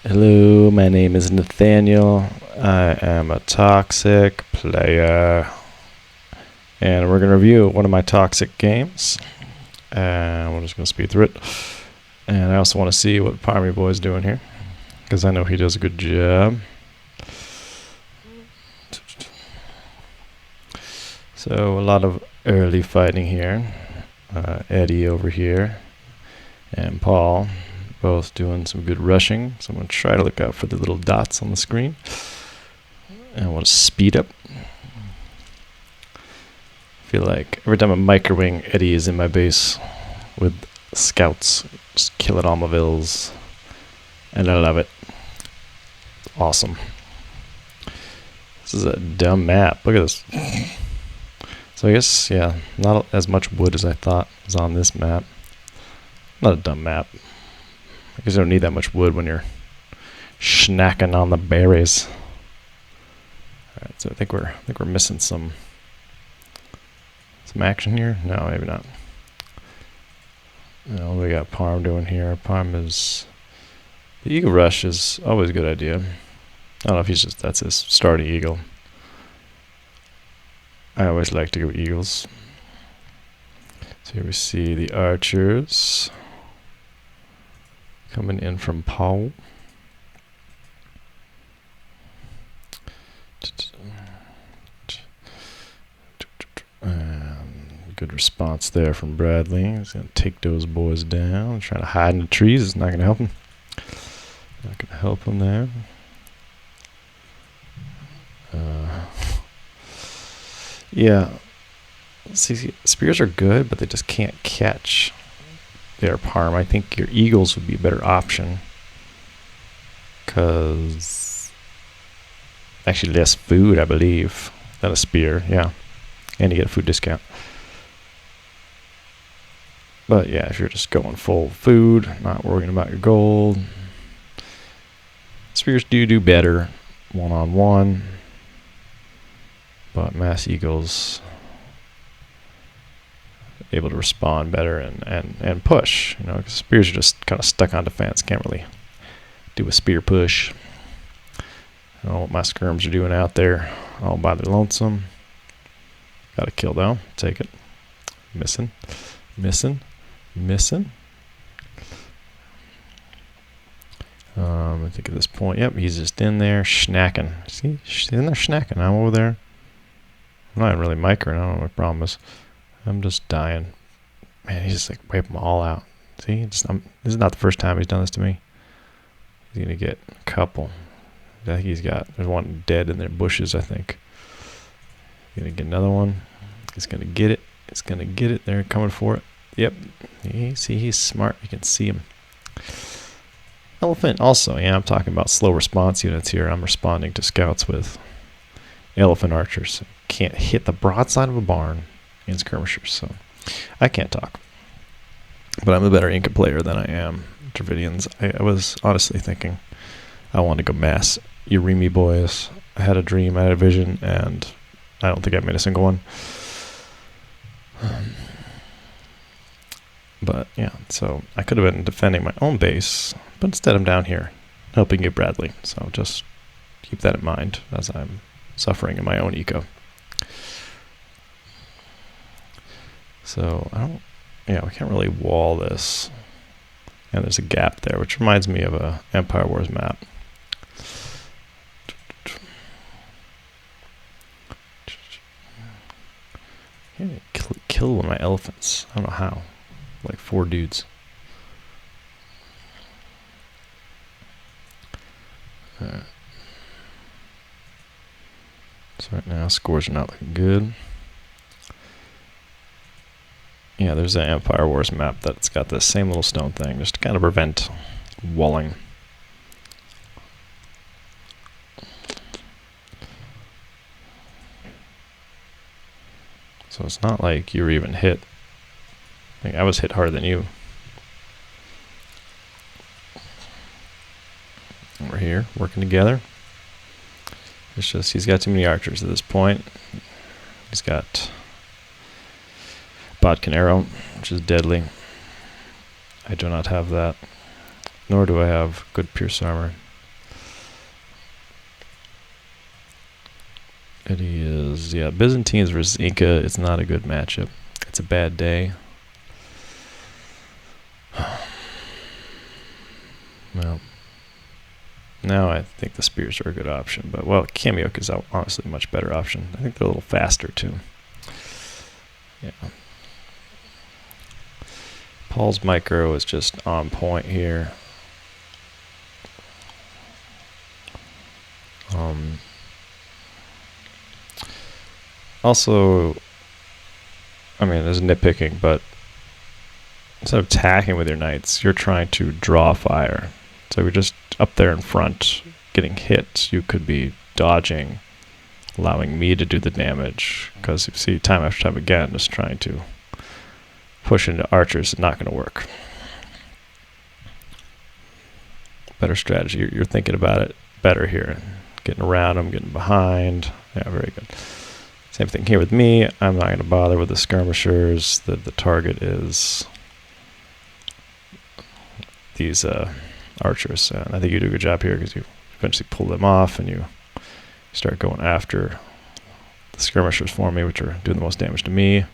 Hello, my name is Nathaniel. I am a toxic player. And we're going to review one of my toxic games. And we're just going to speed through it. And I also want to see what Parmy Boy is doing here, because I know he does a good job. So a lot of early fighting here. Eddie over here and Paul both doing some good rushing. So I'm going to try to look out for the little dots on the screen. And I want to speed up. I feel like every time I'm microwing, Eddie is in my base with scouts, just killing all my vills. And I love it. Awesome. This is a dumb map. Look at this. So I guess, yeah, not as much wood as I thought was on this map. Not a dumb map. I guess you don't need that much wood when you're snacking on the berries. Alright, so I think we're missing some action here. No, maybe not. No, we got Parm doing here. Parm is the eagle rush is always a good idea. I don't know if that's his starting eagle. I always like to go eagles. So here we see the archers coming in from Paul. Good response there from Bradley. He's going to take those boys down. Trying to hide in the trees. It's not going to help him. Not going to help him there. Yeah. See, spears are good, but they just can't catch their Parm. I think your eagles would be a better option. Because actually less food, I believe, than a spear. Yeah. And you get a food discount. But yeah, if you're just going full food, not worrying about your gold, spears do better one-on-one, but mass eagles able to respond better and push. You know, 'cause spears are just kind of stuck on defense. Can't really do a spear push. I don't know what my skirms are doing out there all by the lonesome. Got a kill though. Take it. Missing. I think at this point, yep, he's just in there snacking. See, he's in there snacking. I'm over there. I'm not even really microing. I don't know what my problem is. I'm just dying. Man, he's just like wipe them all out. See, this is not the first time he's done this to me. He's gonna get a couple. I think there's one dead in their bushes, I think. He's gonna get another one. He's gonna get it. They're coming for it. Yep. He's smart. You can see him. Elephant also. Yeah, I'm talking about slow response units here. I'm responding to scouts with elephant archers. Can't hit the broadside of a barn in skirmishers, so I can't talk. But I'm a better Inca player than I am Dravidians. I was honestly thinking I wanted to go mass Urimi boys. I had a dream, I had a vision, and I don't think I made a single one. But yeah, so I could have been defending my own base, but instead I'm down here helping you, Bradley. So just keep that in mind as I'm suffering in my own eco. So we can't really wall this. And there's a gap there, which reminds me of a Empire Wars map. Can't kill one of my elephants. I don't know how. Like 4 dudes. Alright. So right now scores are not looking good. Yeah, there's an Empire Wars map that's got this same little stone thing, just to kind of prevent walling. So it's not like you were even hit. I think I was hit harder than you. We're here, working together. It's just he's got too many archers at this point. He's got Bodkin arrow, which is deadly. I do not have that, nor do I have good pierce armor. Eddie is, yeah, Byzantines versus Inca. It's not a good matchup. It's a bad day. Well, now I think the spears are a good option, but well, Kamiuk is honestly a much better option. I think they're a little faster too. Yeah. Paul's micro is just on point here. Also, I mean, there's nitpicking, but instead of attacking with your knights, you're trying to draw fire. So you're just up there in front, getting hit. You could be dodging, allowing me to do the damage. Because you see, time after time again, just trying to push into archers is not going to work. Better strategy. You're thinking about it better here. Getting around them, getting behind. Yeah, very good. Same thing here with me. I'm not going to bother with the skirmishers. The target is these archers. And I think you do a good job here because you eventually pull them off and you start going after the skirmishers for me, which are doing the most damage to me,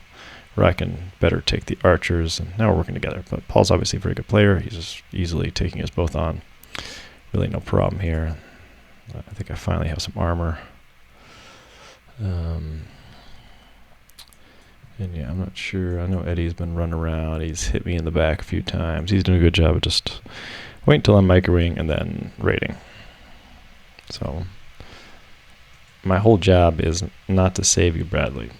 where I can better take the archers. And now we're working together. But Paul's obviously a very good player. He's just easily taking us both on. Really no problem here. I think I finally have some armor. And yeah, I'm not sure. I know Eddie's been running around. He's hit me in the back a few times. He's doing a good job of just waiting until I'm microing and then raiding. So my whole job is not to save you, Bradley.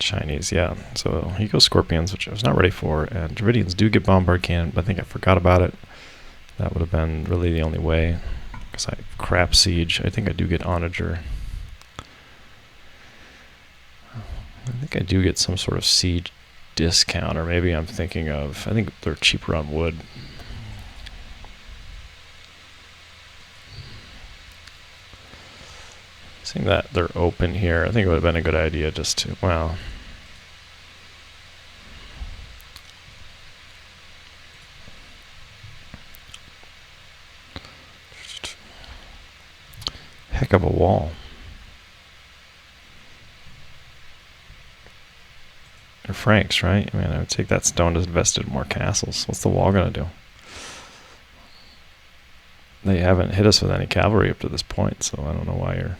Chinese, yeah. So he goes Scorpions, which I was not ready for. And Dravidians do get Bombard Cannon, but I think I forgot about it. That would have been really the only way. Because I crap Siege. I think I do get Onager. I think I do get some sort of Siege discount, or maybe I'm thinking of, I think they're cheaper on wood. Seeing that they're open here, I think it would have been a good idea just to, well, heck of a wall. They're Franks, right? I mean, I would take that stone to invest in more castles. What's the wall going to do? They haven't hit us with any cavalry up to this point, so I don't know why your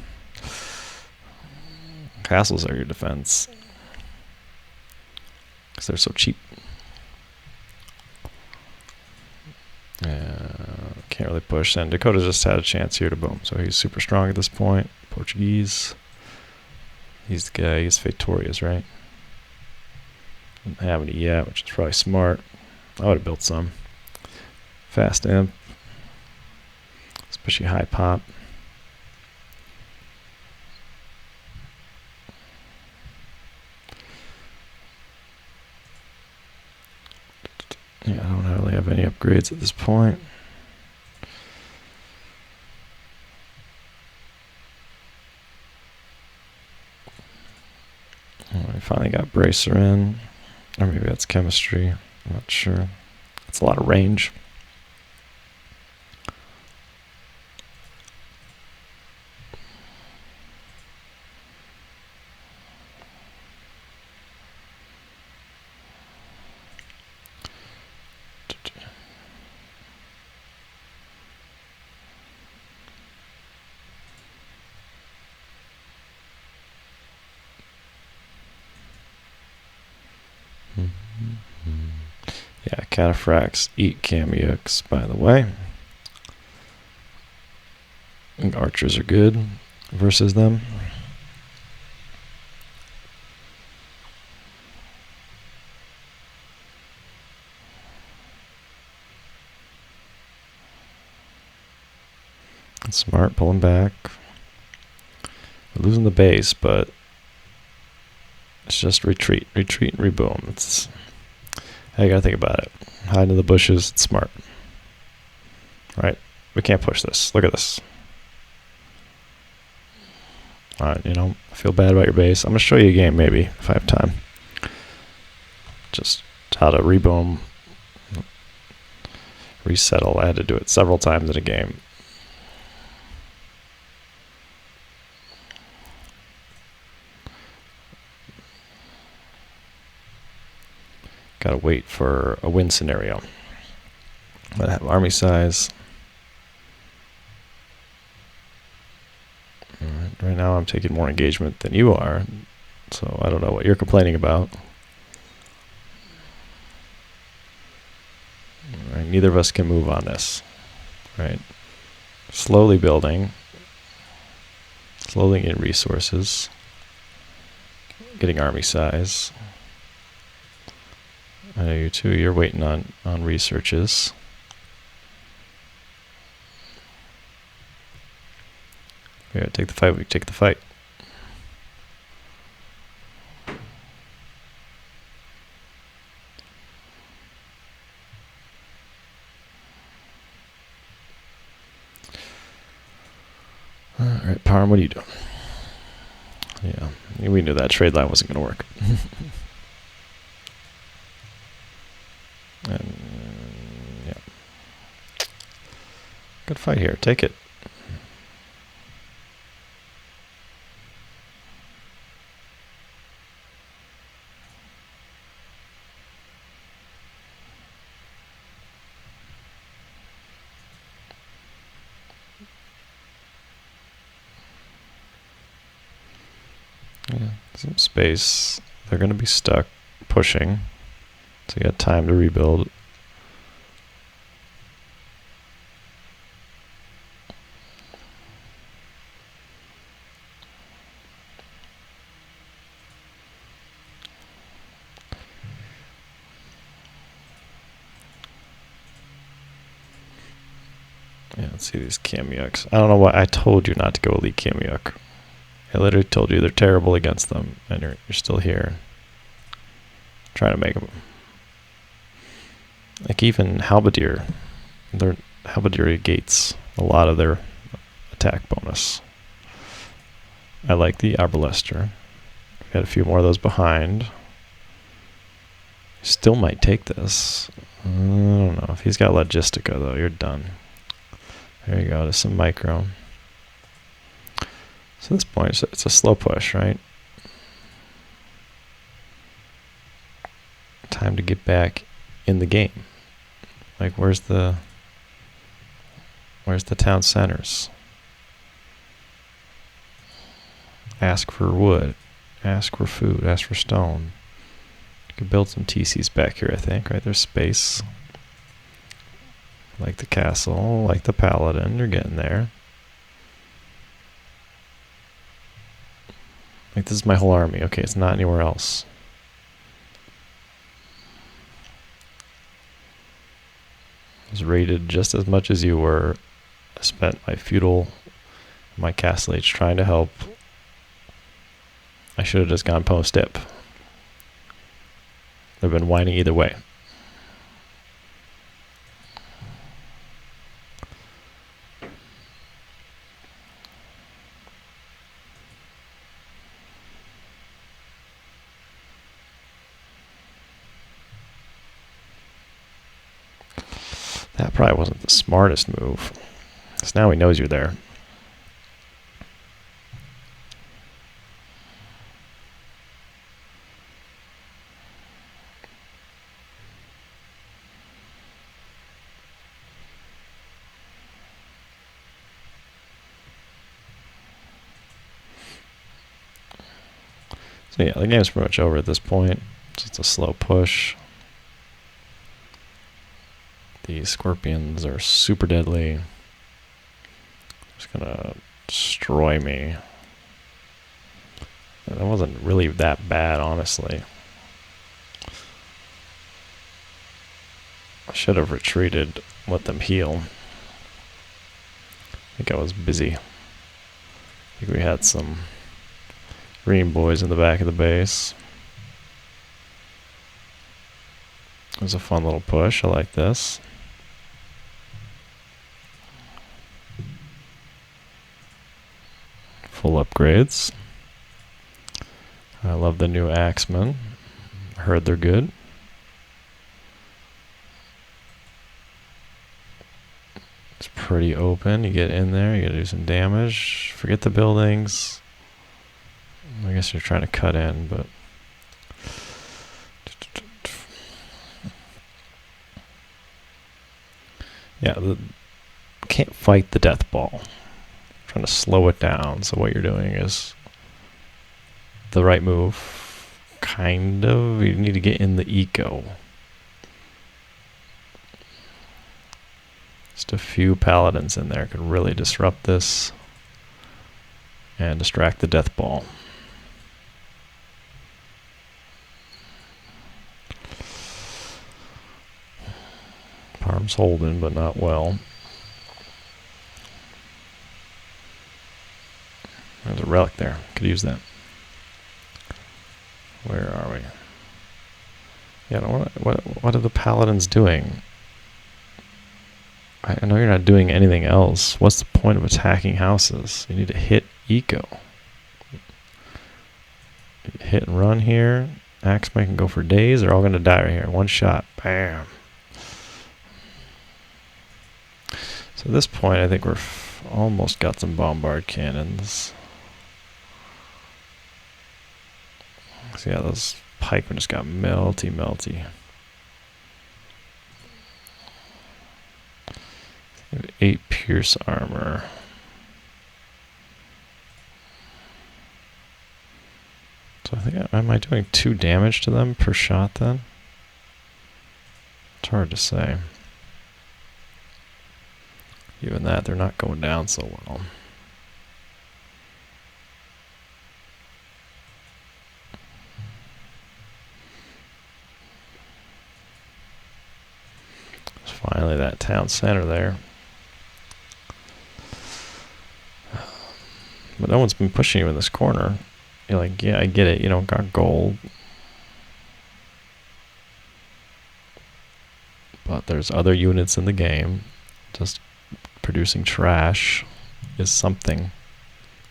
castles are your defense. Because they're so cheap. Can't really push. And Dakota just had a chance here to boom. So he's super strong at this point. Portuguese. He's the guy. He's Fetorius, right? Didn't have any yet, which is probably smart. I would have built some. Fast imp. Especially high pop. Yeah, I don't really have any upgrades at this point. I finally got Bracer in. Or maybe that's chemistry. I'm not sure. That's a lot of range. Yeah, Cataphracts eat Kamiuks, by the way. And archers are good versus them. Smart, pulling back. We're losing the base, but it's just retreat, retreat, and reboom. It's how you gotta think about it. Hide in the bushes, it's smart. Right? We can't push this. Look at this. Alright, you know, I feel bad about your base. I'm gonna show you a game maybe, if I have time. Just how to reboom, resettle. I had to do it several times in a game. Gotta wait for a win scenario. I have army size. Right now I'm taking more engagement than you are, so I don't know what you're complaining about. Right, neither of us can move on this. Right, slowly building, slowly getting resources, getting army size. I know you too. You're waiting on researches. We gotta take the fight. We take the fight. All right, Parham, what are you doing? Yeah, we knew that trade line wasn't going to work. And yeah, good fight here. Take it. Yeah, some space. They're going to be stuck pushing, so you got time to rebuild. Yeah, let's see these Kamyuks. I don't know why I told you not to go elite Kamyuk. I literally told you they're terrible against them, and you're still here trying to make them. Like even Halberdier, their Halberdier negates a lot of their attack bonus. I like the Arbalester. Got a few more of those behind. Still might take this. I don't know. If he's got Logistica, though, you're done. There you go. There's some micro. So at this point, it's a slow push, right? Time to get back in the game. Like, where's the town centers? Ask for wood. Ask for food. Ask for stone. You can build some TCs back here, I think, right? There's space. Like the castle, like the paladin, you're getting there. Like, this is my whole army. Okay, it's not anywhere else. I was raided just as much as you were. I spent my feudal, my castle age trying to help. I should have just gone post-dip. They've been whining either way. That probably wasn't the smartest move. Because now he knows you're there. So yeah, the game's pretty much over at this point. So it's a slow push. These scorpions are super deadly. Just gonna destroy me. That wasn't really that bad, honestly. I should have retreated, let them heal. I think I was busy. I think we had some green boys in the back of the base. It was a fun little push. I like this. Full upgrades. I love the new Axemen. Heard they're good. pretty open. You get in there, you gotta do some damage. Forget the buildings. I guess you're trying to cut in, but yeah, can't fight the death ball. Trying to slow it down. So what you're doing is the right move. Kind of. You need to get in the eco. Just a few paladins in there could really disrupt this and distract the death ball. Parm's holding, but not well. There's a relic there. Could use that. Where are we? Yeah, what are the paladins doing? I know you're not doing anything else. What's the point of attacking houses? You need to hit eco. Hit and run here. Axeman can go for days. They're all going to die right here. One shot. Bam. So at this point, I think we're almost got some bombard cannons. So yeah, those pikemen just got melty. 8 pierce armor. So I think, am I doing 2 damage to them per shot then? It's hard to say. Even that, they're not going down so well. There's finally that town center there. But no one's been pushing you in this corner. You're like, yeah, I get it. You don't got gold. But there's other units in the game. Just producing trash is something.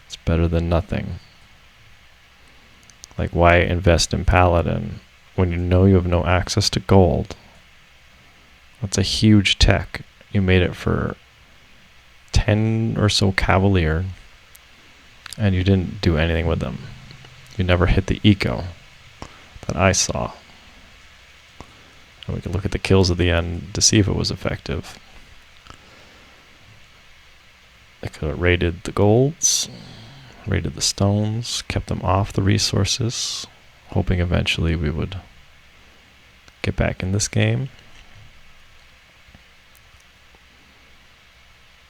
It's better than nothing. Like, why invest in Paladin when you know you have no access to gold? That's a huge tech. You made it for 10 or so Cavalier, and you didn't do anything with them. You never hit the eco that I saw. And we can look at the kills at the end to see if it was effective. I could have raided the golds, raided the stones, kept them off the resources, hoping eventually we would get back in this game.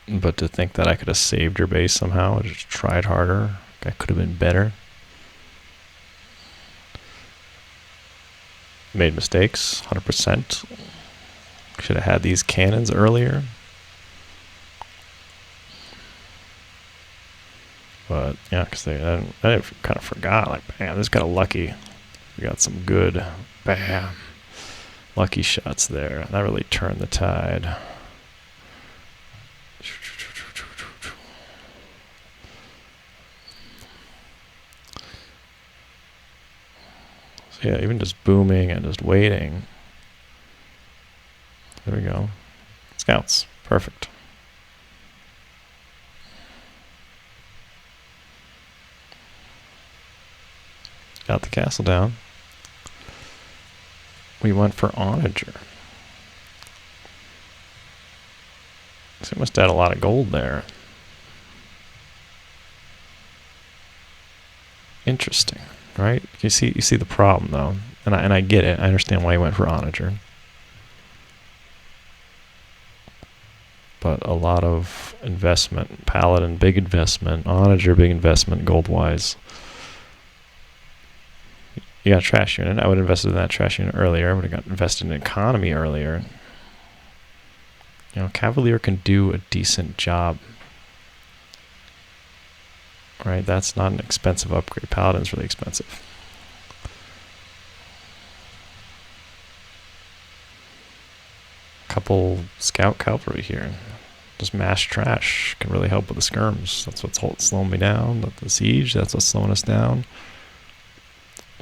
But to think that I could have saved your base somehow, I just tried harder, I could have been better. Made mistakes, 100%. Should have had these cannons earlier. But yeah, because I kind of forgot, like, bam, this got a lucky. We got some good, bam, lucky shots there. That really turned the tide. So yeah, even just booming and just waiting. There we go. Scouts, perfect. Got the castle down. We went for Onager. So we must have had a lot of gold there. Interesting, right? You see the problem though, and I get it. I understand why he went for Onager. But a lot of investment, Paladin big investment, Onager big investment, gold wise. You got a trash unit. I would have invested in that trash unit earlier. I would have got invested in economy earlier. You know, Cavalier can do a decent job. Right? That's not an expensive upgrade. Paladin's really expensive. Couple scout cavalry here. Just mass trash can really help with the skirms. That's what's slowing me down. The siege, that's what's slowing us down.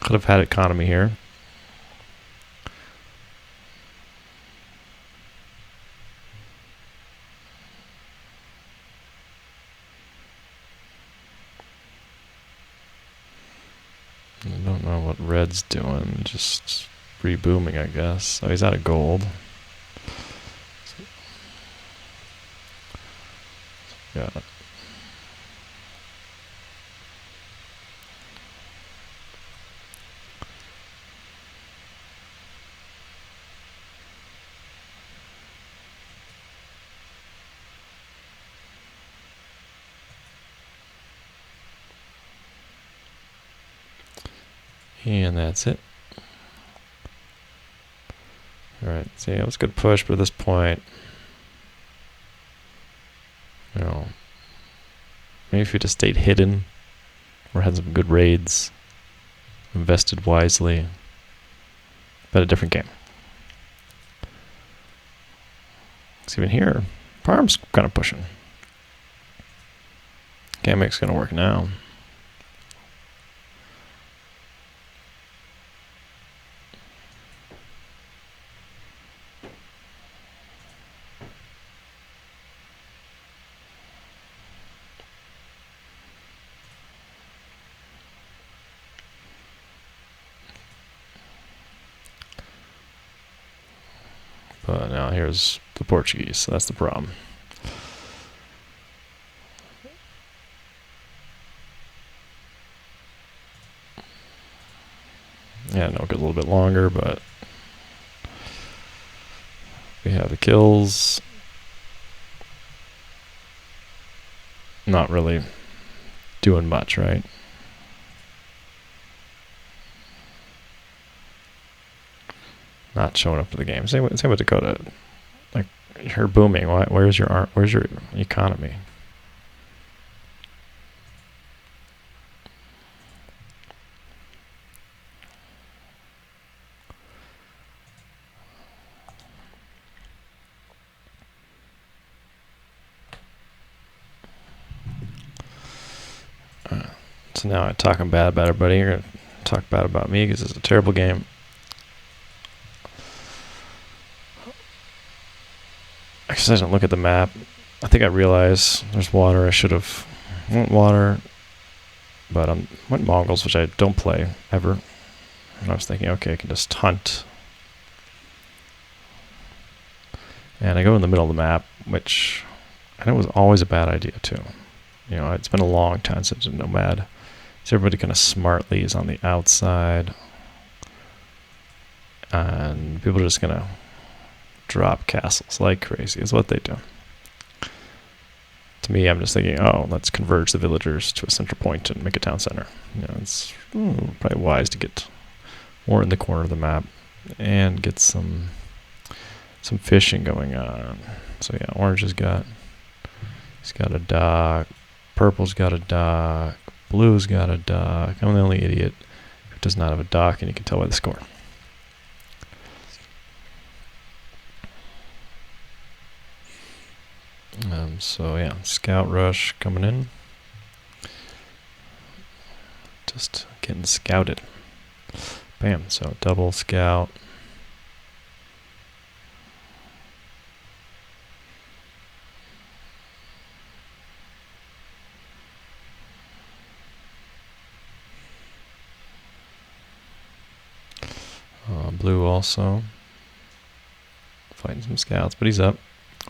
Could have had economy here. I don't know what red's doing. Just rebooming, I guess. Oh, he's out of gold. Got it. And that's it. Alright, so yeah, it was a good push, but at this point, you know, maybe if you just stayed hidden or had some good raids, invested wisely, but a different game. So even here, Parm's kind of pushing. Gamec's going to work now. But now here's the Portuguese, so that's the problem. Yeah, no, it goes a little bit longer, but we have the kills. Not really doing much, right? Not showing up for the game. Same with Dakota. Like, her booming. Where's your economy? So now I'm talking bad about everybody. You're gonna talk bad about me because it's a terrible game. Actually, I didn't look at the map. I think I realized there's water. I should have went water, but I went Mongols, which I don't play ever. And I was thinking, okay, I can just hunt. And I go in the middle of the map, which I know was always a bad idea too. You know, it's been a long time since a Nomad. So everybody kind of smartly is on the outside. And people are just going to drop castles like crazy is what they do. To me, I'm just thinking, oh, let's converge the villagers to a central point and make a town center. You know, it's probably wise to get more in the corner of the map and get some fishing going on. So yeah, orange he's got a dock, purple's got a dock, blue's got a dock. I'm the only idiot who does not have a dock, and you can tell by the score. So yeah, scout rush coming in. Just getting scouted. Bam, so double scout. Blue also. Fighting some scouts, but he's up.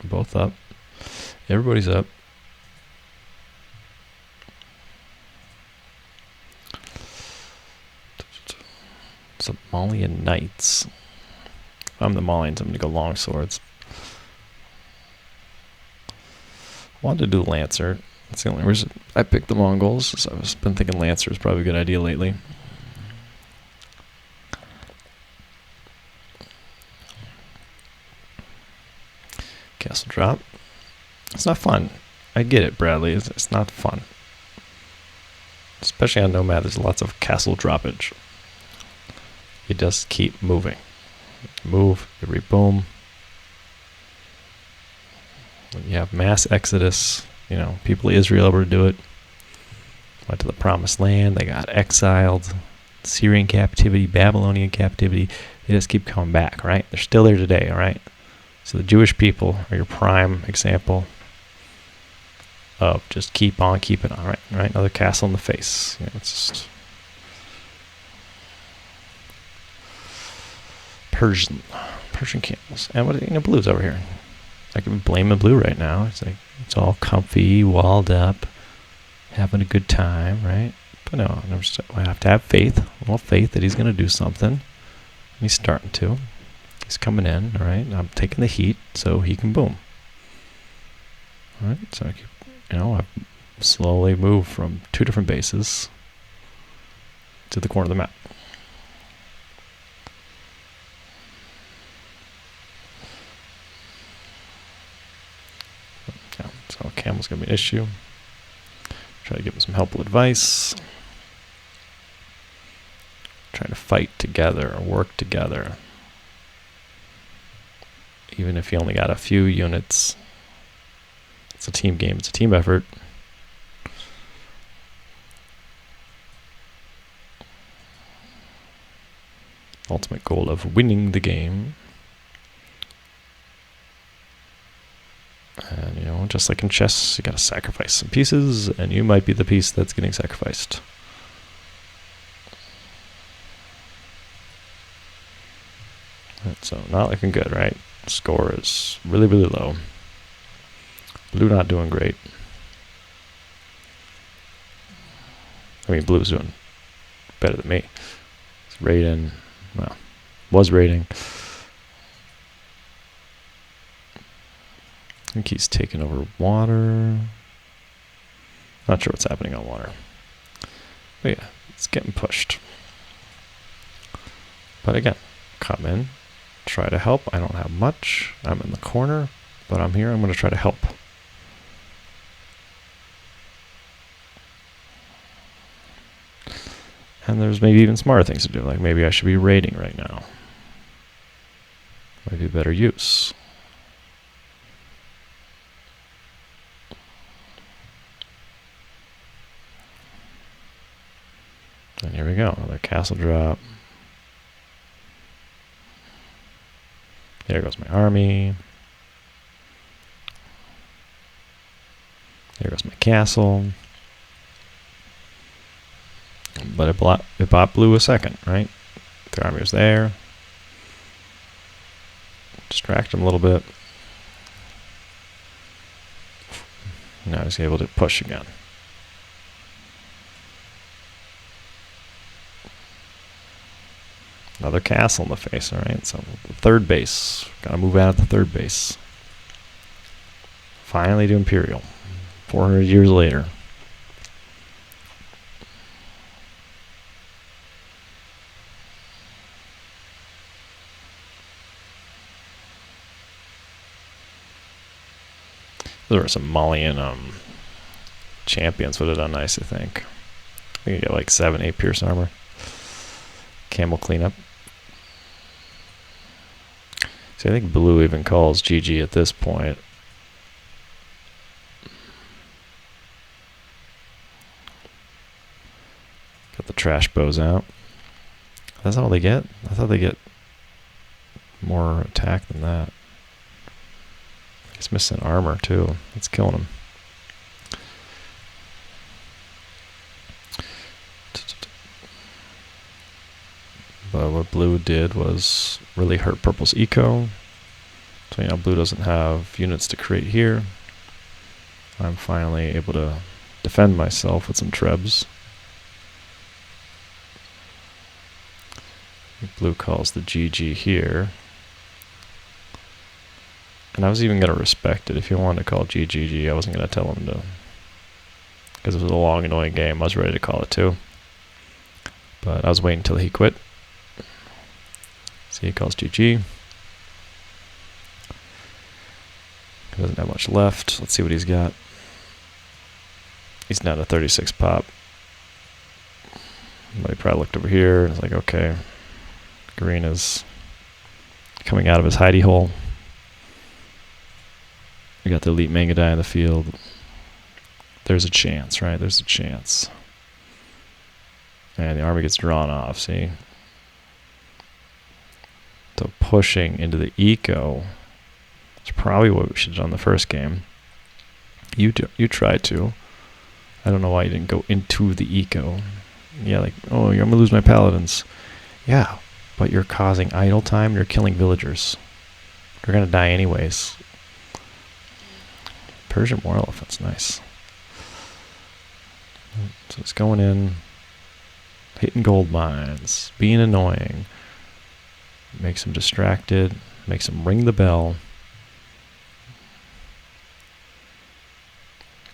Both up. Everybody's up. Somalian Knights. If I'm the Malians, I'm going to go long swords. Wanted to do Lancer. That's the only reason I picked the Mongols. So I've been thinking Lancer is probably a good idea lately. Castle drop. It's not fun. I get it, Bradley. It's not fun. Especially on Nomad, there's lots of castle droppage. You just keep moving. Move, you reboom. When you have mass exodus, you know, people of Israel were to do it. Went to the promised land, they got exiled. Syrian captivity, Babylonian captivity. They just keep coming back, right? They're still there today, all right? So the Jewish people are your prime example of just keep on keeping on, right? Another castle in the face. You know, it's just Persian camels. And what Blue's over here. I can blame the Blue right now. It's like it's all comfy, walled up, having a good time, right? But no, I have to have faith, a little faith that he's going to do something. And he's starting to. He's coming in, all right? I'm taking the heat so he can boom. All right, so I slowly move from 2 different bases to the corner of the map. Yeah, so camel's going to be an issue. Try to give him some helpful advice. Try to fight together, work together. Even if you only got a few units, it's a team game, it's a team effort. Ultimate goal of winning the game. And just like in chess, you gotta sacrifice some pieces, and you might be the piece that's getting sacrificed. And so not looking good, right? Score is really, really low. Blue not doing great. I mean, Blue's doing better than me. It's rating, well, was rating. I think he's taking over water. Not sure what's happening on water. But yeah, it's getting pushed. But again, come in, try to help. I don't have much. I'm in the corner, but I'm here. I'm going to try to help. And there's maybe even smarter things to do, like maybe I should be raiding right now. Might be better use. And here we go, another castle drop. There goes my army. There goes my castle. But it bought Blue a second, right? The army was there. Distract him a little bit. Now he's able to push again. Another castle in the face, alright? So the third base. Gotta move out of the third base. Finally to Imperial. 400 years later. There were some Malian champions would have done nice, I think. I think you get like 7-8 pierce armor. Camel cleanup. See, I think Blue even calls GG at this point. Got the trash bows out. That's all they get? I thought they get more attack than that. He's missing armor too. It's killing him. But what Blue did was really hurt Purple's eco. So Blue doesn't have units to create here. I'm finally able to defend myself with some trebs. Blue calls the GG here. And I was even going to respect it. If he wanted to call GGG, I wasn't going to tell him to. Because it was a long, annoying game. I was ready to call it too. But I was waiting until he quit. See, he calls GG. He doesn't have much left. Let's see what he's got. He's down to 36 pop. But he probably looked over here and was like, okay. Green is coming out of his hidey hole. We got the elite Mangudai in the field. There's a chance, right? There's a chance. And the army gets drawn off, see? So pushing into the eco is probably what we should have done the first game. You tried to. I don't know why you didn't go into the eco. Yeah, like, oh, I'm going to lose my paladins. Yeah, but you're causing idle time. You're killing villagers. They're gonna die anyways. Persian war elephant's nice. So it's going in, hitting gold mines, being annoying. Makes them distracted. Makes them ring the bell.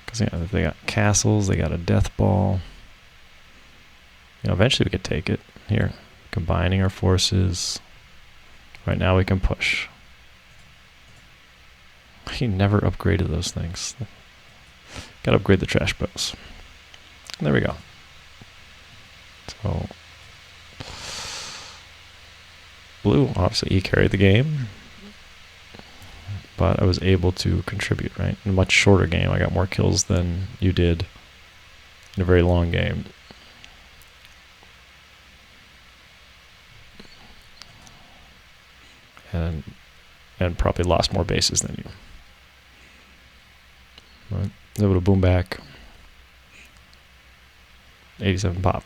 Because they got castles, they got a death ball. Eventually we could take it. Here, combining our forces. Right now we can push. He never upgraded those things. Gotta upgrade the trash bows. There we go. So, blue, obviously he carried the game. But I was able to contribute, right? In a much shorter game, I got more kills than you did in a very long game. And probably lost more bases than you. Right. Able to boom back. 87 pop.